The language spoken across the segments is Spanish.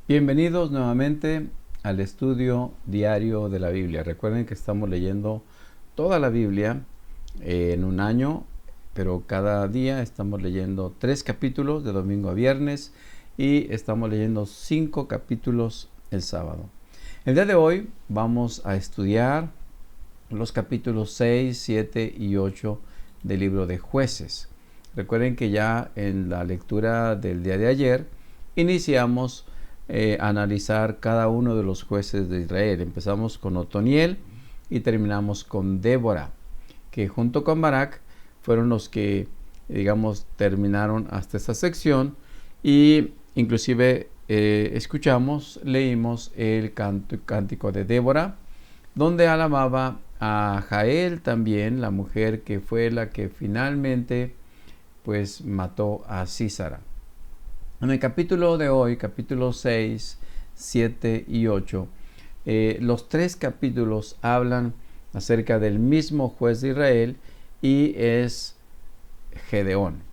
Bienvenidos nuevamente al estudio diario de la Biblia. Recuerden que estamos leyendo toda la Biblia en un año, pero cada día estamos leyendo 3 capítulos de domingo a viernes y estamos leyendo 5 capítulos el sábado. El día de hoy vamos a estudiar los capítulos 6, 7 y 8 del libro de Jueces. Recuerden que ya en la lectura del día de ayer iniciamos analizar cada uno de los jueces de Israel. Empezamos con Otoniel y terminamos con Débora, que junto con Barak fueron los que, digamos, terminaron hasta esta sección y inclusive leímos el cántico de Débora, donde alababa a Jael también, la mujer que fue la que finalmente pues mató a Sísara. En el capítulo de hoy, capítulo 6, 7 y 8, los 3 capítulos hablan acerca del mismo juez de Israel y es Gedeón.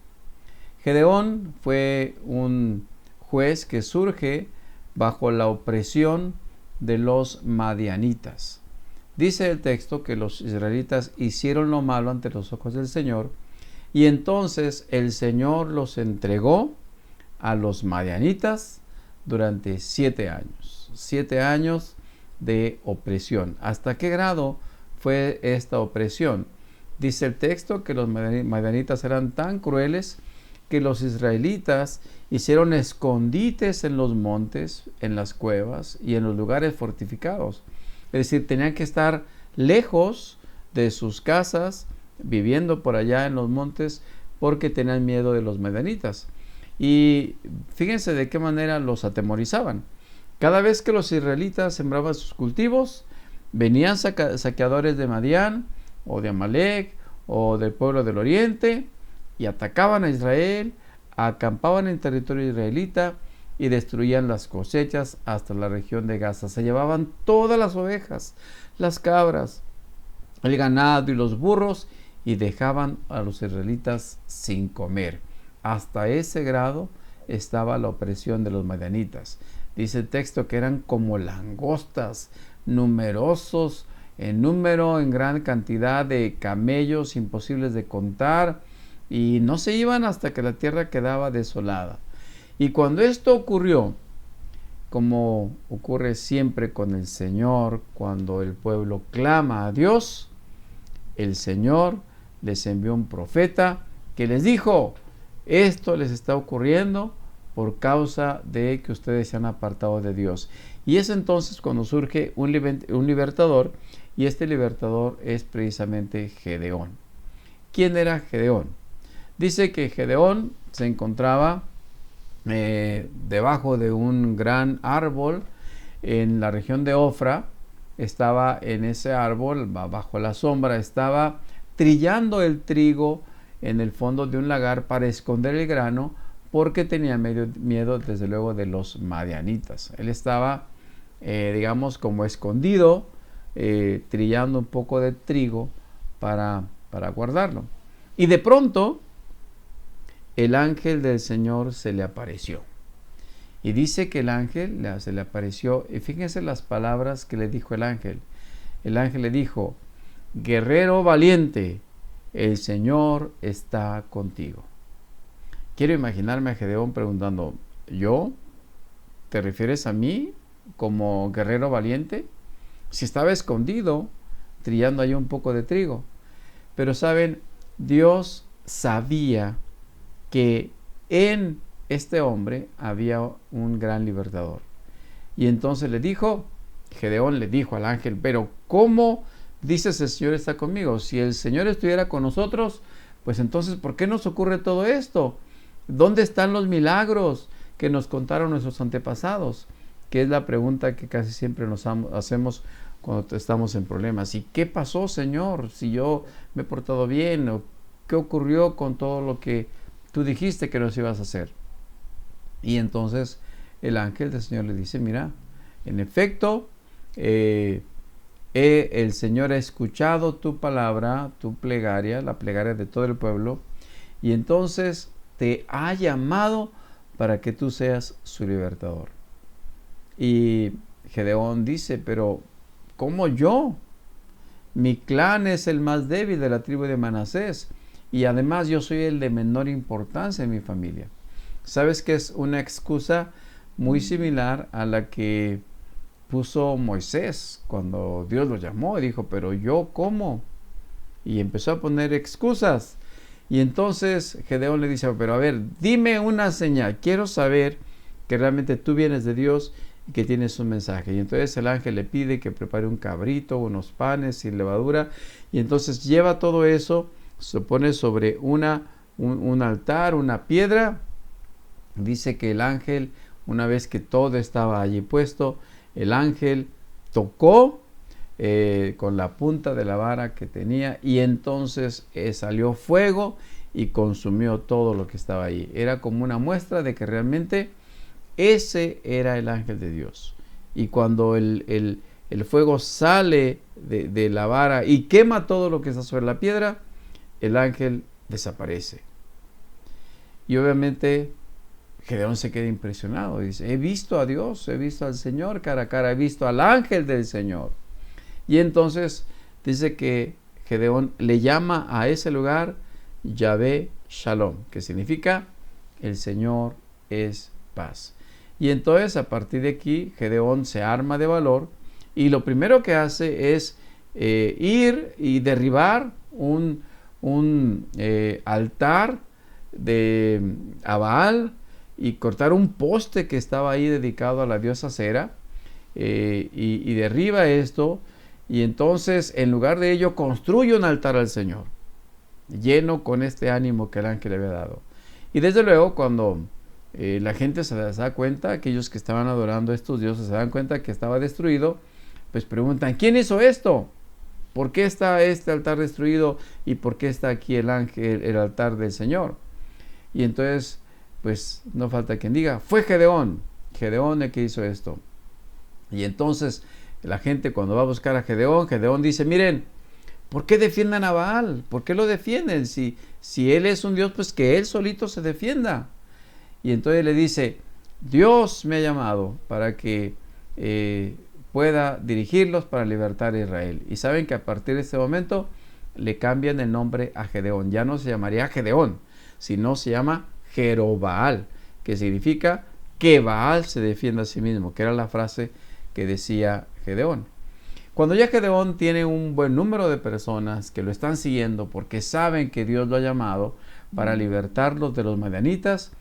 Gedeón fue un juez que surge bajo la opresión de los madianitas. Dice el texto que los israelitas hicieron lo malo ante los ojos del Señor y entonces el Señor los entregó a los madianitas durante 7 años. 7 años de opresión. ¿Hasta qué grado fue esta opresión? Dice el texto que los madianitas eran tan crueles que los israelitas hicieron escondites en los montes, en las cuevas y en los lugares fortificados. Es decir, tenían que estar lejos de sus casas, viviendo por allá en los montes, porque tenían miedo de los madianitas. Y fíjense de qué manera los atemorizaban. Cada vez que los israelitas sembraban sus cultivos, venían saqueadores de Madián, o de Amalek, o del pueblo del oriente, y atacaban a Israel, acampaban en territorio israelita, y destruían las cosechas hasta la región de Gaza. Se llevaban todas las ovejas, las cabras, el ganado y los burros, y dejaban a los israelitas sin comer. Hasta ese grado estaba la opresión de los madianitas. Dice el texto que eran como langostas, numerosos en número, en gran cantidad de camellos, imposibles de contar, y no se iban hasta que la tierra quedaba desolada. Y cuando esto ocurrió, como ocurre siempre con el Señor, cuando el pueblo clama a Dios, el Señor les envió un profeta que les dijo: esto les está ocurriendo por causa de que ustedes se han apartado de Dios. Y es entonces cuando surge un libertador, y este libertador es precisamente Gedeón. ¿Quién era Gedeón? Dice que Gedeón se encontraba debajo de un gran árbol en la región de Ofra. Estaba en ese árbol, bajo la sombra, estaba trillando el trigo en el fondo de un lagar para esconder el grano, porque tenía miedo desde luego de los madianitas. Él estaba digamos como escondido, trillando un poco de trigo para guardarlo. Y de pronto el ángel del Señor se le apareció. Y dice que el ángel se le apareció, y fíjense las palabras que le dijo el ángel. El ángel le dijo: guerrero valiente, el Señor está contigo. Quiero imaginarme a Gedeón preguntando: ¿yo? ¿Te refieres a mí como guerrero valiente? Si estaba escondido, trillando ahí un poco de trigo. Pero saben, Dios sabía que en este hombre había un gran libertador. Y entonces Gedeón le dijo al ángel: pero ¿cómo dices el Señor está conmigo? Si el Señor estuviera con nosotros, pues entonces ¿por qué nos ocurre todo esto? ¿Dónde están los milagros que nos contaron nuestros antepasados? Que es la pregunta que casi siempre nos hacemos cuando estamos en problemas. ¿Y qué pasó, Señor? Si yo me he portado bien, ¿o qué ocurrió con todo lo que tú dijiste que nos ibas a hacer? Y entonces el ángel del Señor le dice: mira, en efecto, el Señor ha escuchado tu palabra, tu plegaria, la plegaria de todo el pueblo, y entonces te ha llamado para que tú seas su libertador. Y Gedeón dice, pero ¿cómo yo? Mi clan es el más débil de la tribu de Manasés y además yo soy el de menor importancia en mi familia. ¿Sabes que es una excusa muy similar a la que puso Moisés cuando Dios lo llamó y dijo, pero yo cómo? Y empezó a poner excusas. Y entonces Gedeón le dice, pero a ver, dime una señal, quiero saber que realmente tú vienes de Dios y que tienes un mensaje. Y entonces el ángel le pide que prepare un cabrito, unos panes sin levadura, y entonces lleva todo eso, se pone sobre un altar, una piedra. Dice que el ángel, una vez que todo estaba allí puesto, el ángel tocó con la punta de la vara que tenía y entonces salió fuego y consumió todo lo que estaba ahí. Era como una muestra de que realmente ese era el ángel de Dios. Y cuando el fuego sale de la vara y quema todo lo que está sobre la piedra, el ángel desaparece. Y obviamente Gedeón se queda impresionado. Dice, he visto a Dios, he visto al Señor cara a cara, he visto al ángel del Señor. Y entonces dice que Gedeón le llama a ese lugar Yahvé Shalom, que significa el Señor es paz. Y entonces a partir de aquí Gedeón se arma de valor y lo primero que hace es ir y derribar un altar a Baal y cortar un poste que estaba ahí dedicado a la diosa Sera y derriba esto. Y entonces, en lugar de ello, construye un altar al Señor, lleno con este ánimo que el ángel le había dado. Y desde luego, cuando la gente se da cuenta, aquellos que estaban adorando a estos dioses se dan cuenta que estaba destruido, pues preguntan, ¿quién hizo esto? ¿Por qué está este altar destruido? ¿Y por qué está aquí el altar del Señor? Y entonces, pues no falta quien diga, fue Gedeón el que hizo esto. Y entonces la gente cuando va a buscar a Gedeón dice, miren, ¿por qué defiendan a Baal? ¿Por qué lo defienden? Si él es un Dios, pues que él solito se defienda. Y entonces le dice, Dios me ha llamado para que pueda dirigirlos para libertar a Israel. Y saben que a partir de este momento le cambian el nombre a Gedeón. Ya no se llamaría Gedeón, sino se llama Jerobaal, que significa que Baal se defienda a sí mismo, que era la frase que decía Gedeón. Cuando ya Gedeón tiene un buen número de personas que lo están siguiendo porque saben que Dios lo ha llamado para libertarlos de los madianitas,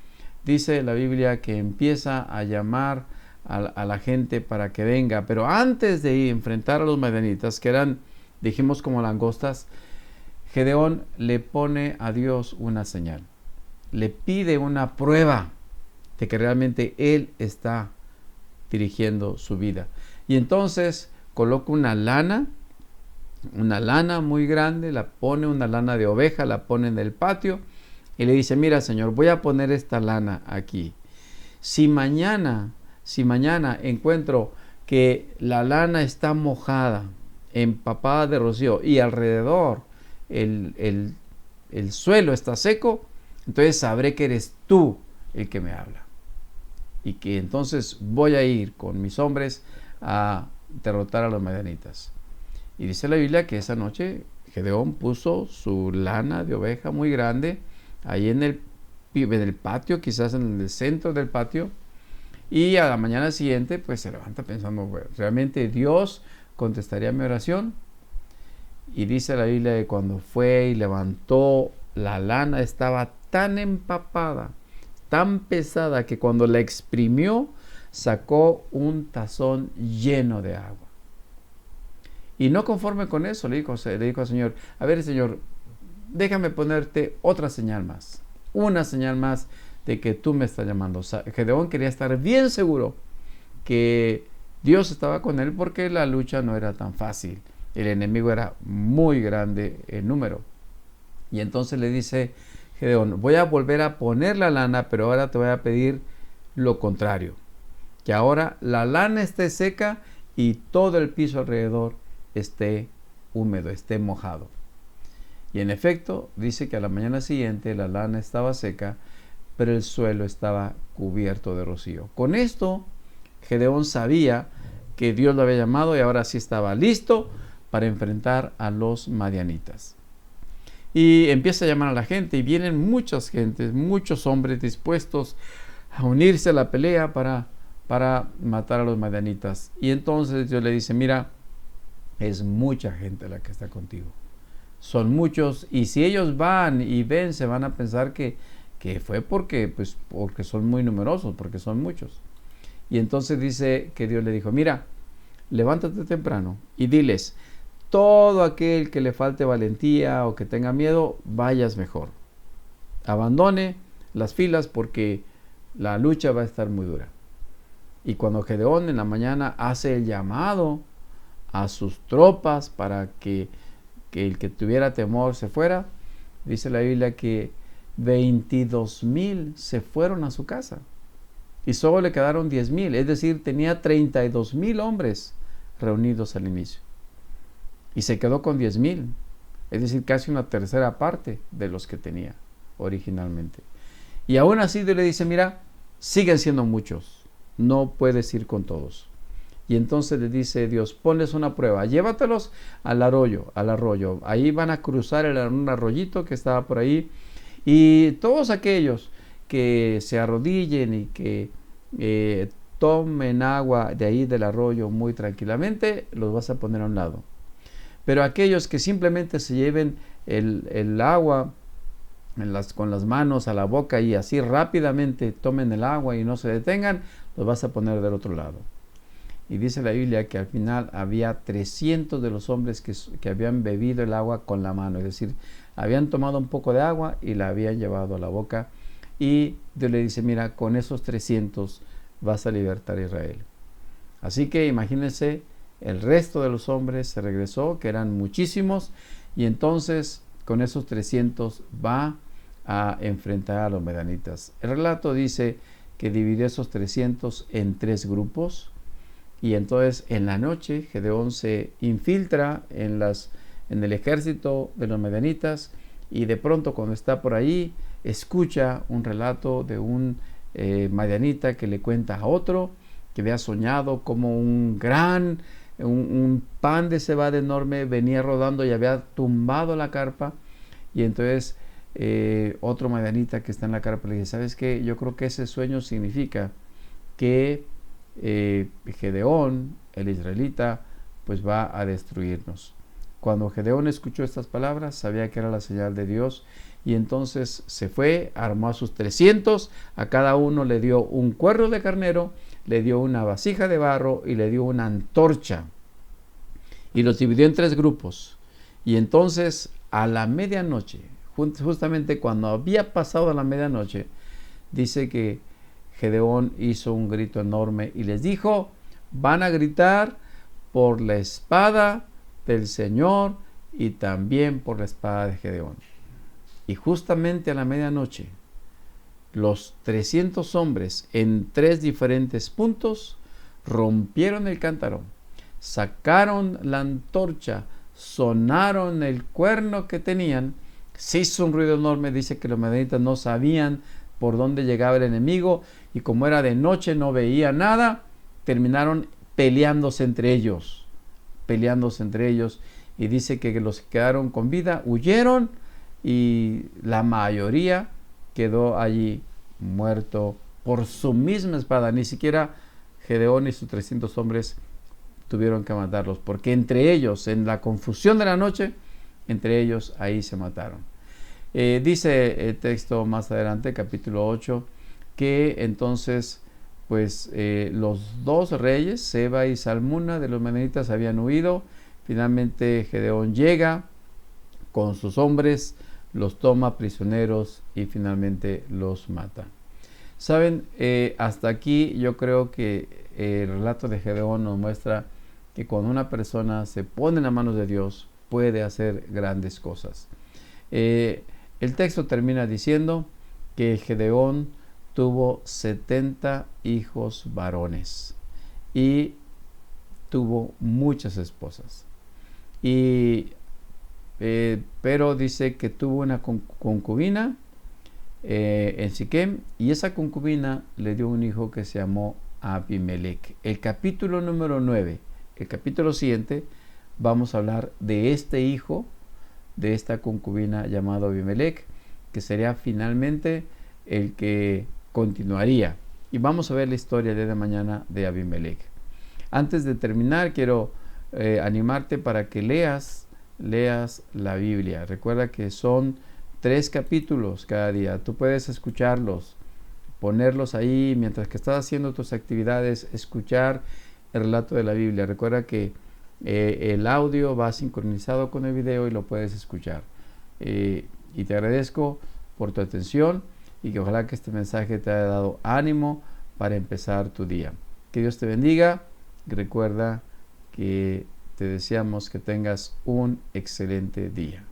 dice la Biblia que empieza a llamar a la gente para que venga. Pero antes de ir a enfrentar a los madianitas, que eran, dijimos, como langostas, Gedeón le pone a Dios una señal. Le pide una prueba de que realmente él está dirigiendo su vida. Y entonces coloca una lana muy grande, una lana de oveja, la pone en el patio y le dice, mira Señor, voy a poner esta lana aquí. Si mañana encuentro que la lana está mojada, empapada de rocío y alrededor el suelo está seco, entonces sabré que eres tú el que me habla. Y que entonces voy a ir con mis hombres a derrotar a los madianitas. Y dice la Biblia que esa noche Gedeón puso su lana de oveja muy grande ahí en el patio, quizás en el centro del patio. Y a la mañana siguiente pues se levanta pensando, bueno, ¿realmente Dios contestaría mi oración? Y dice la Biblia que cuando fue y levantó la lana estaba tan empapada, tan pesada, que cuando la exprimió sacó un tazón lleno de agua. Y no conforme con eso, le dijo al Señor, a ver Señor, déjame ponerte otra señal más, una señal más de que tú me estás llamando. O sea, Gedeón quería estar bien seguro que Dios estaba con él porque la lucha no era tan fácil. El enemigo era muy grande en número. Y entonces le dice Gedeón, voy a volver a poner la lana, pero ahora te voy a pedir lo contrario. Que ahora la lana esté seca y todo el piso alrededor esté húmedo, esté mojado. Y en efecto, dice que a la mañana siguiente la lana estaba seca, pero el suelo estaba cubierto de rocío. Con esto, Gedeón sabía que Dios lo había llamado y ahora sí estaba listo para enfrentar a los madianitas. Y empieza a llamar a la gente y vienen muchas gentes, muchos hombres dispuestos a unirse a la pelea para matar a los madianitas. Y entonces Dios le dice, mira, es mucha gente la que está contigo. Son muchos, y si ellos van y ven, se van a pensar que fue porque son muy numerosos, porque son muchos. Y entonces dice que Dios le dijo, mira, levántate temprano y diles, todo aquel que le falte valentía o que tenga miedo, vayas mejor. Abandone las filas porque la lucha va a estar muy dura. Y cuando Gedeón en la mañana hace el llamado a sus tropas para que el que tuviera temor se fuera, dice la Biblia que 22,000 se fueron a su casa y solo le quedaron 10,000, es decir, tenía 32,000 hombres reunidos al inicio y se quedó con 10,000, es decir, casi una tercera parte de los que tenía originalmente. Y aún así Dios le dice, mira, siguen siendo muchos, no puedes ir con todos. Y entonces le dice Dios, ponles una prueba, llévatelos al arroyo. Ahí van a cruzar un arroyito que estaba por ahí. Y todos aquellos que se arrodillen y que tomen agua de ahí del arroyo muy tranquilamente, los vas a poner a un lado. Pero aquellos que simplemente se lleven el agua con las manos a la boca y así rápidamente tomen el agua y no se detengan, los vas a poner del otro lado. Y dice la Biblia que al final había 300 de los hombres que habían bebido el agua con la mano. Es decir, habían tomado un poco de agua y la habían llevado a la boca. Y Dios le dice, mira, con esos 300 vas a libertar a Israel. Así que imagínense, el resto de los hombres se regresó, que eran muchísimos. Y entonces con esos 300 va a enfrentar a los madianitas. El relato dice que dividió esos 300 en 3 grupos. Y entonces en la noche Gedeón se infiltra en el ejército de los madianitas y de pronto cuando está por ahí escucha un relato de un madianita que le cuenta a otro que había soñado como un pan de cebada enorme venía rodando y había tumbado la carpa. Y entonces otro madianita que está en la carpa le dice, ¿sabes qué? Yo creo que ese sueño significa que Gedeón, el israelita, pues va a destruirnos. Cuando Gedeón escuchó estas palabras, sabía que era la señal de Dios y entonces se fue, armó a sus 300, a cada uno le dio un cuerno de carnero, le dio una vasija de barro y le dio una antorcha y los dividió en 3 grupos. Y entonces a la medianoche, justamente cuando había pasado la medianoche, dice que Gedeón hizo un grito enorme y les dijo, van a gritar por la espada del Señor y también por la espada de Gedeón. Y justamente a la medianoche, los 300 hombres en 3 diferentes puntos rompieron el cántaro, sacaron la antorcha, sonaron el cuerno que tenían, se hizo un ruido enorme, dice que los madianitas no sabían por dónde llegaba el enemigo y como era de noche no veía nada, terminaron peleándose entre ellos y dice que los que quedaron con vida huyeron y la mayoría quedó allí muerto por su misma espada. Ni siquiera Gedeón y sus 300 hombres tuvieron que matarlos porque entre ellos, en la confusión de la noche, entre ellos ahí se mataron. Dice el texto más adelante, capítulo 8, que entonces pues los 2 reyes, Seba y Salmuna de los madianitas habían huido. Finalmente Gedeón llega con sus hombres, los toma prisioneros y finalmente los mata. Saben, hasta aquí yo creo que el relato de Gedeón nos muestra que cuando una persona se pone en las manos de Dios puede hacer grandes cosas. El texto termina diciendo que Gedeón tuvo 70 hijos varones y tuvo muchas esposas. Pero dice que tuvo una concubina en Siquem y esa concubina le dio un hijo que se llamó Abimelech. El capítulo número 9, el capítulo siguiente, vamos a hablar de este hijo, de esta concubina llamado Abimelech, que sería finalmente el que continuaría. Y vamos a ver la historia de mañana de Abimelech. Antes de terminar, quiero animarte para que leas la Biblia. Recuerda que son 3 capítulos cada día. Tú puedes escucharlos, ponerlos ahí mientras que estás haciendo tus actividades, escuchar el relato de la Biblia. Recuerda que el audio va sincronizado con el video y lo puedes escuchar. Y te agradezco por tu atención y que ojalá que este mensaje te haya dado ánimo para empezar tu día. Que Dios te bendiga. Recuerda que te deseamos que tengas un excelente día.